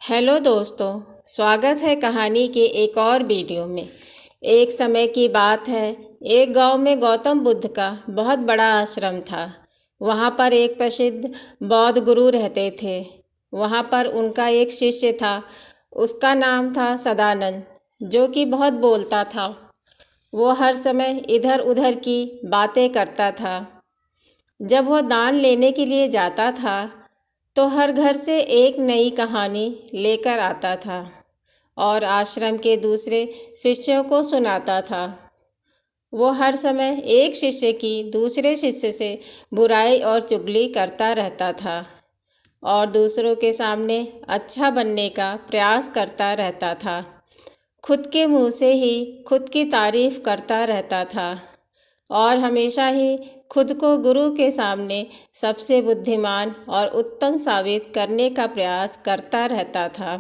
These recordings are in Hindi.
हेलो दोस्तों, स्वागत है कहानी के एक और वीडियो में। एक समय की बात है, एक गांव में गौतम बुद्ध का बहुत बड़ा आश्रम था। वहां पर एक प्रसिद्ध बौद्ध गुरु रहते थे। वहां पर उनका एक शिष्य था, उसका नाम था सदानंद, जो कि बहुत बोलता था। वो हर समय इधर उधर की बातें करता था। जब वह दान लेने के लिए जाता था तो हर घर से एक नई कहानी लेकर आता था और आश्रम के दूसरे शिष्यों को सुनाता था। वो हर समय एक शिष्य की दूसरे शिष्य से बुराई और चुगली करता रहता था और दूसरों के सामने अच्छा बनने का प्रयास करता रहता था। खुद के मुंह से ही खुद की तारीफ करता रहता था और हमेशा ही खुद को गुरु के सामने सबसे बुद्धिमान और उत्तम साबित करने का प्रयास करता रहता था।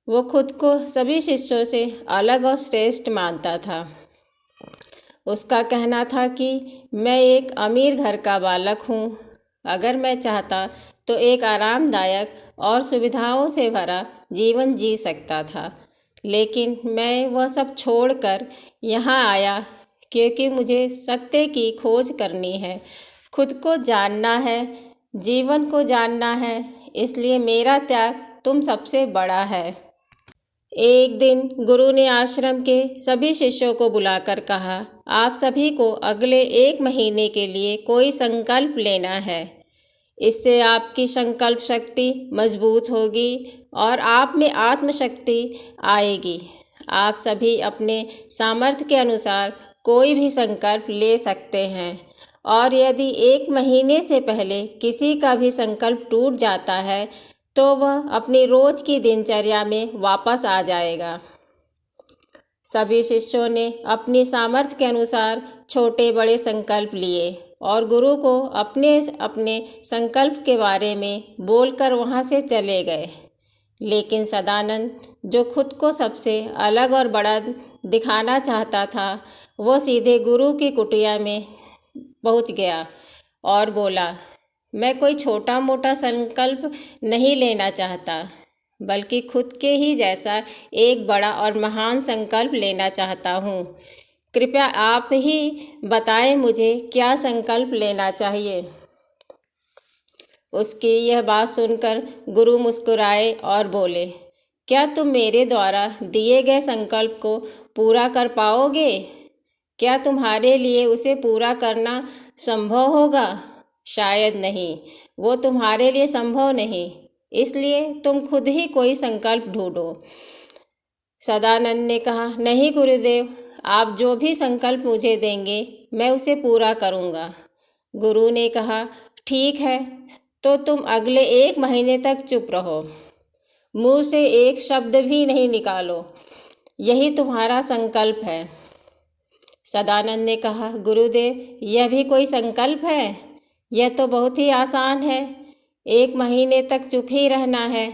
वो खुद को सभी शिष्यों से अलग और श्रेष्ठ मानता था। उसका कहना था कि मैं एक अमीर घर का बालक हूँ। अगर मैं चाहता तो एक आरामदायक और सुविधाओं से भरा जीवन जी सकता था, लेकिन मैं वह सब छोड़कर यहाँ आया क्योंकि मुझे सत्य की खोज करनी है, खुद को जानना है, जीवन को जानना है। इसलिए मेरा त्याग तुम सबसे बड़ा है। एक दिन गुरु ने आश्रम के सभी शिष्यों को बुलाकर कहा, आप सभी को अगले 1 महीने के लिए कोई संकल्प लेना है। इससे आपकी संकल्प शक्ति मजबूत होगी और आप में आत्मशक्ति आएगी। आप सभी अपने सामर्थ्य के अनुसार कोई भी संकल्प ले सकते हैं और यदि 1 महीने से पहले किसी का भी संकल्प टूट जाता है तो वह अपनी रोज की दिनचर्या में वापस आ जाएगा। सभी शिष्यों ने अपनी सामर्थ्य के अनुसार छोटे बड़े संकल्प लिए और गुरु को अपने अपने संकल्प के बारे में बोलकर वहाँ से चले गए। लेकिन सदानंद, जो खुद को सबसे अलग और बड़ा दिखाना चाहता था, वो सीधे गुरु की कुटिया में पहुँच गया और बोला, मैं कोई छोटा मोटा संकल्प नहीं लेना चाहता, बल्कि खुद के ही जैसा एक बड़ा और महान संकल्प लेना चाहता हूँ। कृपया आप ही बताएं मुझे क्या संकल्प लेना चाहिए। उसकी यह बात सुनकर गुरु मुस्कुराए और बोले, क्या तुम मेरे द्वारा दिए गए संकल्प को पूरा कर पाओगे? क्या तुम्हारे लिए उसे पूरा करना संभव होगा? शायद नहीं, वो तुम्हारे लिए संभव नहीं। इसलिए तुम खुद ही कोई संकल्प ढूंढो। सदानंद ने कहा, नहीं गुरुदेव, आप जो भी संकल्प मुझे देंगे मैं उसे पूरा करूँगा। गुरु ने कहा, ठीक है, तो तुम अगले 1 महीने तक चुप रहो, मुंह से एक शब्द भी नहीं निकालो। यही तुम्हारा संकल्प है। सदानंद ने कहा, गुरुदेव, यह भी कोई संकल्प है? यह तो बहुत ही आसान है। 1 महीने तक चुप ही रहना है।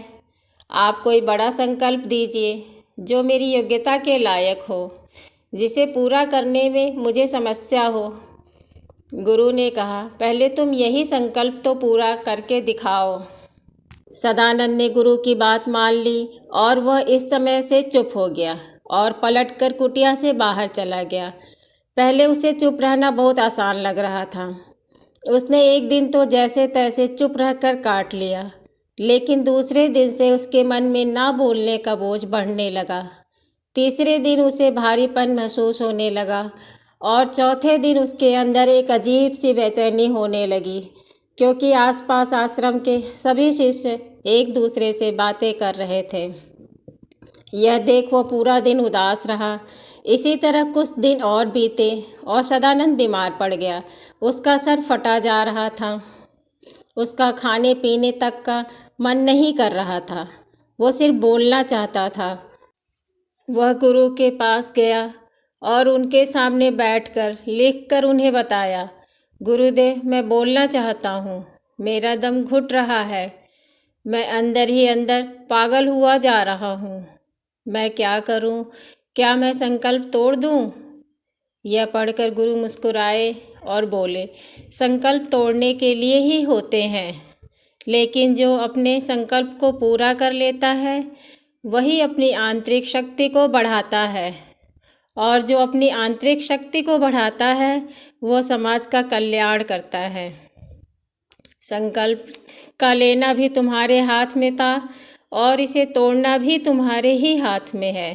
आप कोई बड़ा संकल्प दीजिए जो मेरी योग्यता के लायक हो, जिसे पूरा करने में मुझे समस्या हो। गुरु ने कहा, पहले तुम यही संकल्प तो पूरा करके दिखाओ। सदानंद ने गुरु की बात मान ली और वह इस समय से चुप हो गया और पलटकर कुटिया से बाहर चला गया। पहले उसे चुप रहना बहुत आसान लग रहा था। उसने एक दिन तो जैसे तैसे चुप रहकर काट लिया, लेकिन दूसरे दिन से उसके मन में ना बोलने का बोझ बढ़ने लगा। तीसरे दिन उसे भारीपन महसूस होने लगा और चौथे दिन उसके अंदर एक अजीब सी बेचैनी होने लगी, क्योंकि आसपास आश्रम के सभी शिष्य एक दूसरे से बातें कर रहे थे। यह देख वो पूरा दिन उदास रहा। इसी तरह कुछ दिन और बीते और सदानंद बीमार पड़ गया। उसका सर फटा जा रहा था। उसका खाने पीने तक का मन नहीं कर रहा था। वो सिर्फ बोलना चाहता था। वह गुरु के पास गया और उनके सामने बैठकर लिखकर उन्हें बताया, गुरुदेव, मैं बोलना चाहता हूँ, मेरा दम घुट रहा है, मैं अंदर ही अंदर पागल हुआ जा रहा हूँ, मैं क्या करूँ? क्या मैं संकल्प तोड़ दूँ? यह पढ़कर गुरु मुस्कुराए और बोले, संकल्प तोड़ने के लिए ही होते हैं, लेकिन जो अपने संकल्प को पूरा कर लेता है वही अपनी आंतरिक शक्ति को बढ़ाता है, और जो अपनी आंतरिक शक्ति को बढ़ाता है वो समाज का कल्याण करता है। संकल्प का लेना भी तुम्हारे हाथ में था और इसे तोड़ना भी तुम्हारे ही हाथ में है।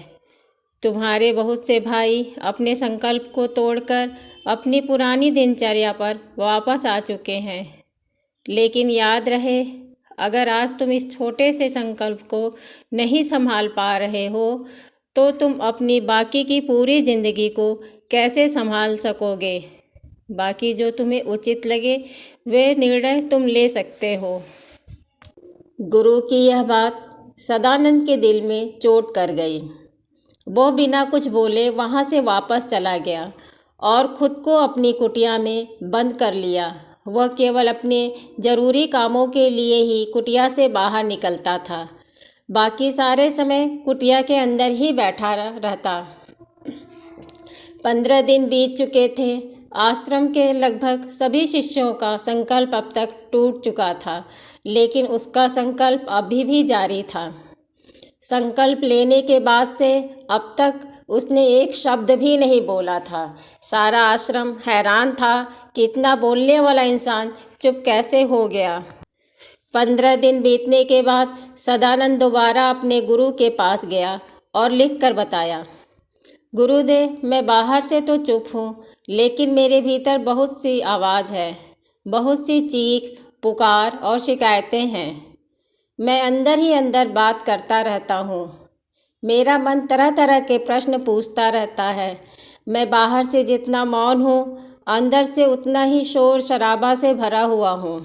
तुम्हारे बहुत से भाई अपने संकल्प को तोड़कर अपनी पुरानी दिनचर्या पर वापस आ चुके हैं, लेकिन याद रहे, अगर आज तुम इस छोटे से संकल्प को नहीं संभाल पा रहे हो तो तुम अपनी बाकी की पूरी ज़िंदगी को कैसे संभाल सकोगे। बाकी जो तुम्हें उचित लगे वे निर्णय तुम ले सकते हो। गुरु की यह बात सदानंद के दिल में चोट कर गई। वो बिना कुछ बोले वहाँ से वापस चला गया और खुद को अपनी कुटिया में बंद कर लिया। वह केवल अपने ज़रूरी कामों के लिए ही कुटिया से बाहर निकलता था, बाकी सारे समय कुटिया के अंदर ही बैठा रहता। 15 दिन बीत चुके थे। आश्रम के लगभग सभी शिष्यों का संकल्प अब तक टूट चुका था, लेकिन उसका संकल्प अभी भी जारी था। संकल्प लेने के बाद से अब तक उसने एक शब्द भी नहीं बोला था। सारा आश्रम हैरान था कि इतना बोलने वाला इंसान चुप कैसे हो गया। 15 दिन बीतने के बाद सदानंद दोबारा अपने गुरु के पास गया और लिख कर बताया, गुरुदेव, मैं बाहर से तो चुप हूँ, लेकिन मेरे भीतर बहुत सी आवाज़ है, बहुत सी चीख पुकार और शिकायतें हैं। मैं अंदर ही अंदर बात करता रहता हूँ। मेरा मन तरह तरह के प्रश्न पूछता रहता है। मैं बाहर से जितना मौन हूँ, अंदर से उतना ही शोर शराबा से भरा हुआ हूँ।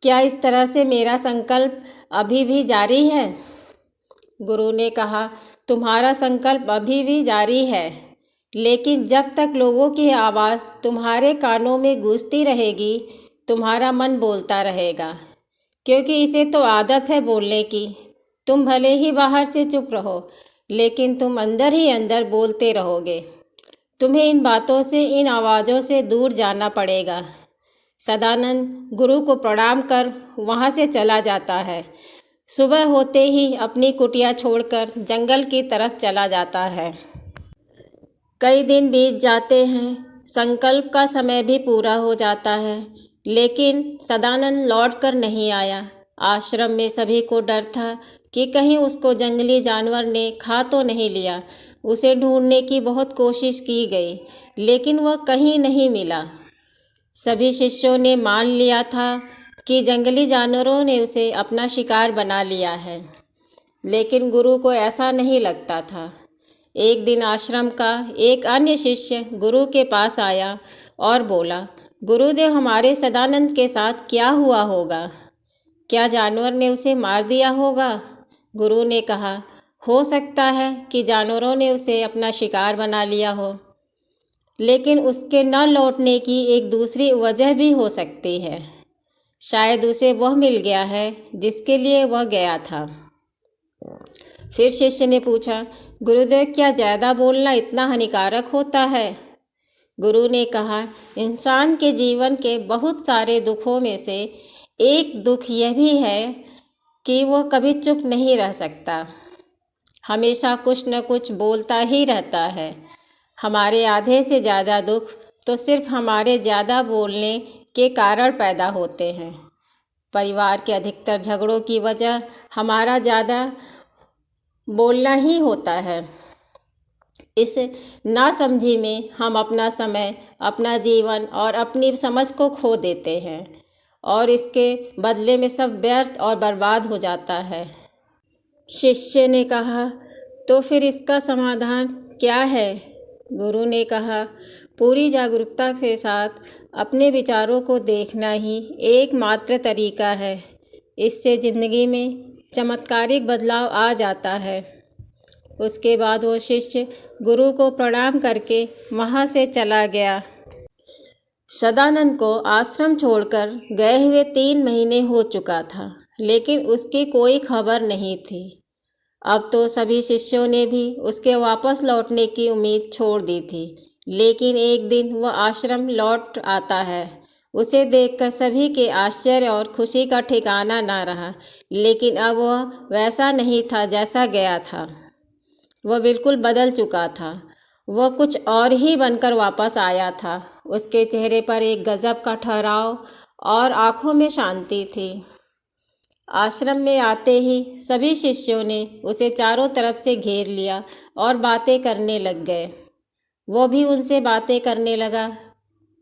क्या इस तरह से मेरा संकल्प अभी भी जारी है? गुरु ने कहा, तुम्हारा संकल्प अभी भी जारी है, लेकिन जब तक लोगों की आवाज़ तुम्हारे कानों में गूंजती रहेगी, तुम्हारा मन बोलता रहेगा, क्योंकि इसे तो आदत है बोलने की। तुम भले ही बाहर से चुप रहो, लेकिन तुम अंदर ही अंदर बोलते रहोगे। तुम्हें इन बातों से, इन आवाज़ों से दूर जाना पड़ेगा। सदानंद गुरु को प्रणाम कर वहाँ से चला जाता है। सुबह होते ही अपनी कुटिया छोड़कर जंगल की तरफ चला जाता है। कई दिन बीत जाते हैं, संकल्प का समय भी पूरा हो जाता है, लेकिन सदानंद लौट कर नहीं आया। आश्रम में सभी को डर था कि कहीं उसको जंगली जानवर ने खा तो नहीं लिया। उसे ढूंढने की बहुत कोशिश की गई, लेकिन वह कहीं नहीं मिला। सभी शिष्यों ने मान लिया था कि जंगली जानवरों ने उसे अपना शिकार बना लिया है, लेकिन गुरु को ऐसा नहीं लगता था। एक दिन आश्रम का एक अन्य शिष्य गुरु के पास आया और बोला, गुरुदेव, हमारे सदानंद के साथ क्या हुआ होगा? क्या जानवर ने उसे मार दिया होगा? गुरु ने कहा, हो सकता है कि जानवरों ने उसे अपना शिकार बना लिया हो, लेकिन उसके न लौटने की एक दूसरी वजह भी हो सकती है। शायद उसे वह मिल गया है जिसके लिए वह गया था। फिर शिष्य ने पूछा, गुरुदेव, क्या ज़्यादा बोलना इतना हानिकारक होता है? गुरु ने कहा, इंसान के जीवन के बहुत सारे दुखों में से एक दुख यह भी है कि वह कभी चुप नहीं रह सकता, हमेशा कुछ न कुछ बोलता ही रहता है। हमारे आधे से ज़्यादा दुख तो सिर्फ हमारे ज़्यादा बोलने के कारण पैदा होते हैं। परिवार के अधिकतर झगड़ों की वजह हमारा ज़्यादा बोलना ही होता है। इस नासमझी में हम अपना समय, अपना जीवन और अपनी समझ को खो देते हैं, और इसके बदले में सब व्यर्थ और बर्बाद हो जाता है। शिष्य ने कहा, तो फिर इसका समाधान क्या है? गुरु ने कहा, पूरी जागरूकता के साथ अपने विचारों को देखना ही एकमात्र तरीका है। इससे ज़िंदगी में चमत्कारिक बदलाव आ जाता है। उसके बाद वो शिष्य गुरु को प्रणाम करके वहाँ से चला गया। सदानंद को आश्रम छोड़कर गए हुए 3 महीने हो चुका था, लेकिन उसकी कोई खबर नहीं थी। अब तो सभी शिष्यों ने भी उसके वापस लौटने की उम्मीद छोड़ दी थी। लेकिन एक दिन वह आश्रम लौट आता है उसे देखकर सभी के आश्चर्य और खुशी का ठिकाना ना रहा, लेकिन अब वह वैसा नहीं था जैसा गया था। वह बिल्कुल बदल चुका था। वह कुछ और ही बनकर वापस आया था। उसके चेहरे पर एक गजब का ठहराव और आंखों में शांति थी। आश्रम में आते ही सभी शिष्यों ने उसे चारों तरफ से घेर लिया और बातें करने लग गए। वो भी उनसे बातें करने लगा।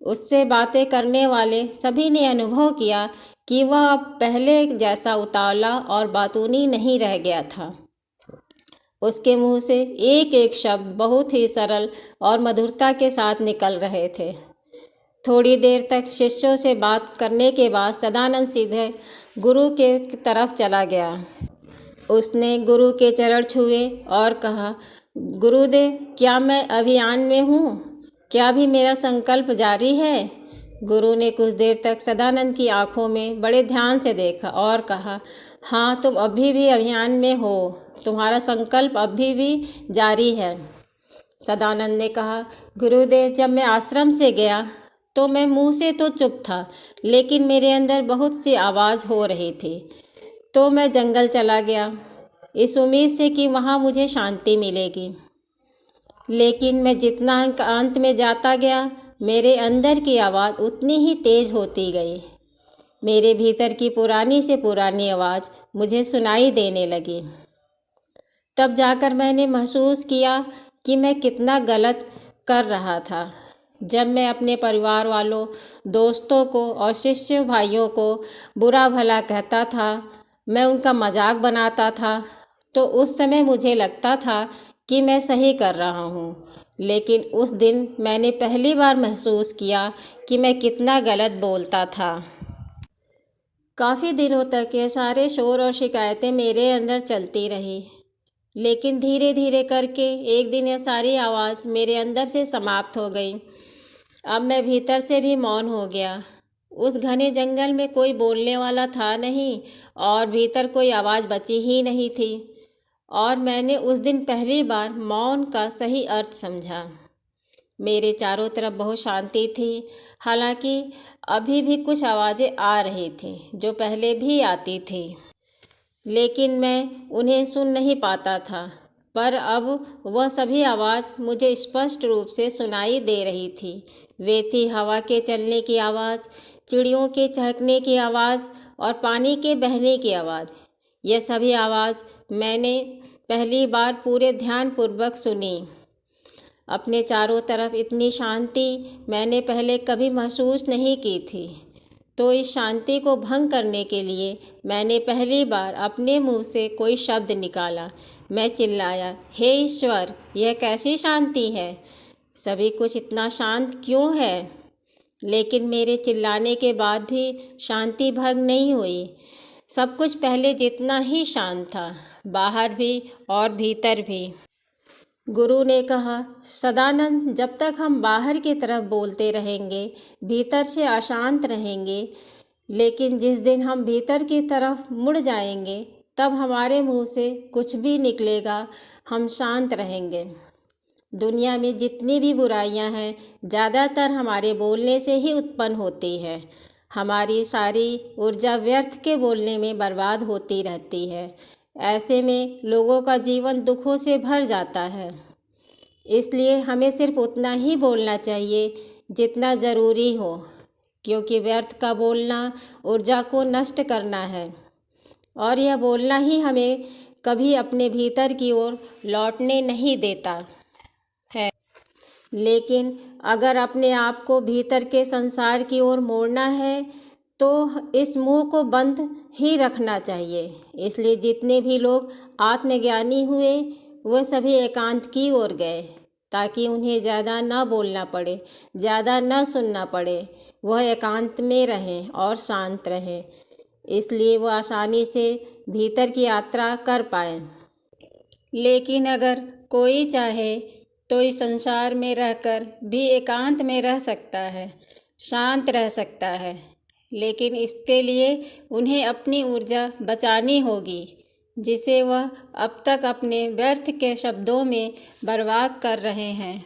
उससे बातें करने वाले सभी ने अनुभव किया कि वह अब पहले जैसा उतावला और बातूनी नहीं रह गया था। उसके मुंह से एक एक शब्द बहुत ही सरल और मधुरता के साथ निकल रहे थे। थोड़ी देर तक शिष्यों से बात करने के बाद सदानंद सीधे गुरु के तरफ चला गया। उसने गुरु के चरण छुए और कहा, गुरुदेव, क्या मैं अभियान में हूँ? क्या भी मेरा संकल्प जारी है? गुरु ने कुछ देर तक सदानंद की आंखों में बड़े ध्यान से देखा और कहा, हाँ, तुम अभी भी अभियान में हो। तुम्हारा संकल्प अभी भी जारी है। सदानंद ने कहा, गुरुदेव, जब मैं आश्रम से गया तो मैं मुंह से तो चुप था, लेकिन मेरे अंदर बहुत सी आवाज़ हो रही थी। तो मैं जंगल चला गया, इस उम्मीद से कि वहाँ मुझे शांति मिलेगी। लेकिन मैं जितना अंत में जाता गया, मेरे अंदर की आवाज़ उतनी ही तेज़ होती गई। मेरे भीतर की पुरानी से पुरानी आवाज़ मुझे सुनाई देने लगी। तब जाकर मैंने महसूस किया कि मैं कितना गलत कर रहा था। जब मैं अपने परिवार वालों, दोस्तों को और शिष्य भाइयों को बुरा भला कहता था, मैं उनका मजाक बनाता था, तो उस समय मुझे लगता था कि मैं सही कर रहा हूँ। लेकिन उस दिन मैंने पहली बार महसूस किया कि मैं कितना गलत बोलता था। काफ़ी दिनों तक ये सारे शोर और शिकायतें मेरे अंदर चलती रही, लेकिन धीरे धीरे करके एक दिन यह सारी आवाज़ मेरे अंदर से समाप्त हो गई। अब मैं भीतर से भी मौन हो गया। उस घने जंगल में कोई बोलने वाला था नहीं और भीतर कोई आवाज़ बची ही नहीं थी। और मैंने उस दिन पहली बार मौन का सही अर्थ समझा। मेरे चारों तरफ बहुत शांति थी, हालांकि अभी भी कुछ आवाज़ें आ रही थीं जो पहले भी आती थी, लेकिन मैं उन्हें सुन नहीं पाता था। पर अब वह सभी आवाज़ मुझे स्पष्ट रूप से सुनाई दे रही थी। वे थी हवा के चलने की आवाज़, चिड़ियों के चहकने की आवाज़ और पानी के बहने की आवाज़। यह सभी आवाज़ मैंने पहली बार पूरे ध्यानपूर्वक सुनी। अपने चारों तरफ इतनी शांति मैंने पहले कभी महसूस नहीं की थी। तो इस शांति को भंग करने के लिए मैंने पहली बार अपने मुंह से कोई शब्द निकाला। मैं चिल्लाया, हे ईश्वर, यह कैसी शांति है? सभी कुछ इतना शांत क्यों है? लेकिन मेरे चिल्लाने के बाद भी शांति भंग नहीं हुई। सब कुछ पहले जितना ही शांत था, बाहर भी और भीतर भी। गुरु ने कहा, सदानंद, जब तक हम बाहर की तरफ बोलते रहेंगे, भीतर से अशांत रहेंगे, लेकिन जिस दिन हम भीतर की तरफ मुड़ जाएंगे, तब हमारे मुंह से कुछ भी निकलेगा, हम शांत रहेंगे। दुनिया में जितनी भी बुराइयां हैं, ज़्यादातर हमारे बोलने से ही उत्पन्न होती हैं। हमारी सारी ऊर्जा व्यर्थ के बोलने में बर्बाद होती रहती है। ऐसे में लोगों का जीवन दुखों से भर जाता है। इसलिए हमें सिर्फ उतना ही बोलना चाहिए जितना ज़रूरी हो, क्योंकि व्यर्थ का बोलना ऊर्जा को नष्ट करना है और यह बोलना ही हमें कभी अपने भीतर की ओर लौटने नहीं देता है। लेकिन अगर अपने आप को भीतर के संसार की ओर मोड़ना है तो इस मुंह को बंद ही रखना चाहिए। इसलिए जितने भी लोग आत्मज्ञानी हुए वह सभी एकांत की ओर गए, ताकि उन्हें ज़्यादा न बोलना पड़े, ज़्यादा न सुनना पड़े। वह एकांत में रहें और शांत रहें, इसलिए वह आसानी से भीतर की यात्रा कर पाए। लेकिन अगर कोई चाहे तो इस संसार में रहकर भी एकांत में रह सकता है, शांत रह सकता है, लेकिन इसके लिए उन्हें अपनी ऊर्जा बचानी होगी, जिसे वह अब तक अपने व्यर्थ के शब्दों में बर्बाद कर रहे हैं।